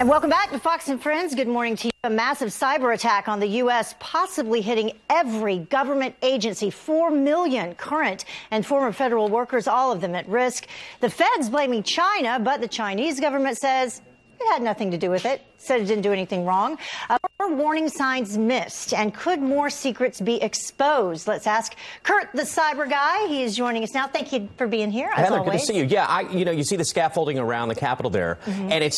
And welcome back to Fox and Friends. Good morning to you. A massive cyber attack on the U.S. possibly hitting every government agency. 4 million current and former federal workers, all of them at risk. The Fed's blaming China, but the Chinese government says it had nothing to do with it. Said it didn't do anything wrong. Were warning signs missed, and could more secrets be exposed? Let's ask Kurt, the cyber guy. He is joining us now. Thank you for being here, as Heather, always. good to see you. Yeah, you see the scaffolding around the Capitol there, and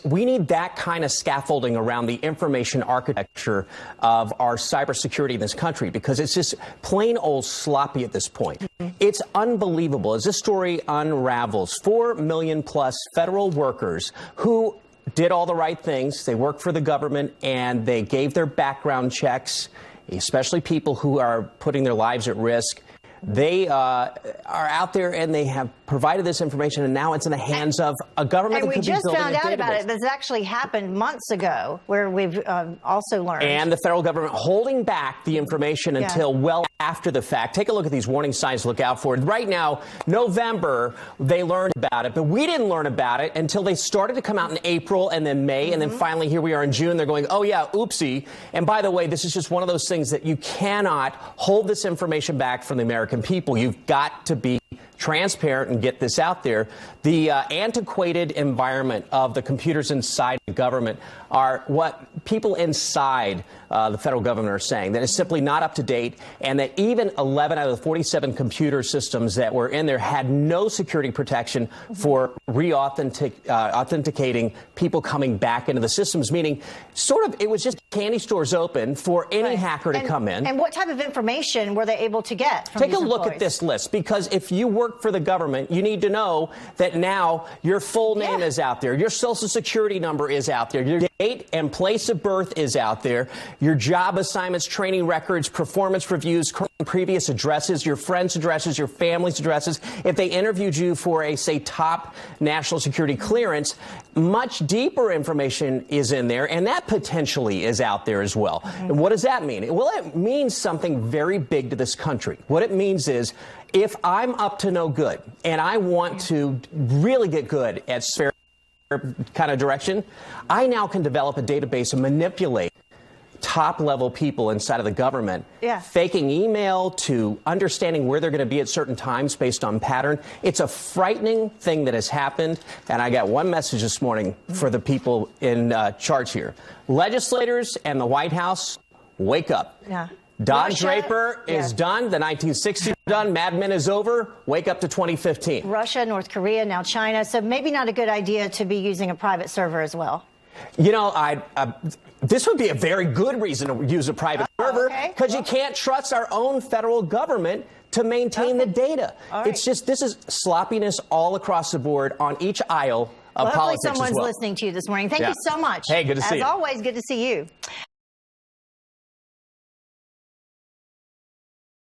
we need that kind of scaffolding around the information architecture of our cybersecurity in this country, because it's just plain old sloppy at this point. It's unbelievable as this story unravels. 4 million plus federal workers who did all the right things. They worked for the government and they gave their background checks, especially people who are putting their lives at risk. They are out there and they have provided this information, and now it's in the hands of a government that could be building a database. And we just found out about it. This actually happened months ago, where we've also learned. And the federal government holding back the information until well after the fact. Take a look at these warning signs to look out for. Right now, November, they learned about it, but we didn't learn about it until they started to come out in April and then May, and then finally here we are in June. They're going, oh yeah, oopsie. And by the way, this is just one of those things that you cannot hold this information back from the American people. You've got to be transparent and get this out there. The antiquated environment of the computers inside the government are what people inside the federal government are saying, that it's simply not up to date, and that even 11 out of the 47 computer systems that were in there had no security protection for authenticating people coming back into the systems, meaning sort of it was just candy stores open for any hacker to come in. And what type of information were they able to get from Take these a look at this list, because if you work for the government, you need to know that now your full name is out there, your social security number is out there, your date and place of birth is out there, your job assignments, training records, performance reviews, previous addresses, your friends' addresses, your family's addresses. If they interviewed you for a, say, top national security clearance, much deeper information is in there, and that potentially is out there as well. And what does that mean? Well, it means something very big to this country. What it means is, if I'm up to no good and I want to really get good at spare kind of direction, I now can develop a database and manipulate top-level people inside of the government, faking email to understanding where they're going to be at certain times based on pattern. It's a frightening thing that has happened, and I got one message this morning for the people in charge here. Legislators and the White House, wake up. Don Draper is done. The 1960s done. Mad Men is over. Wake up to 2015. Russia, North Korea, now China. So maybe not a good idea to be using a private server as well. You know, this would be a very good reason to use a private server, because you can't trust our own federal government to maintain the data. It's just, this is sloppiness all across the board on each aisle of politics as well. Hopefully someone's listening to you this morning. Thank you so much. Hey, good to see you. As always, good to see you.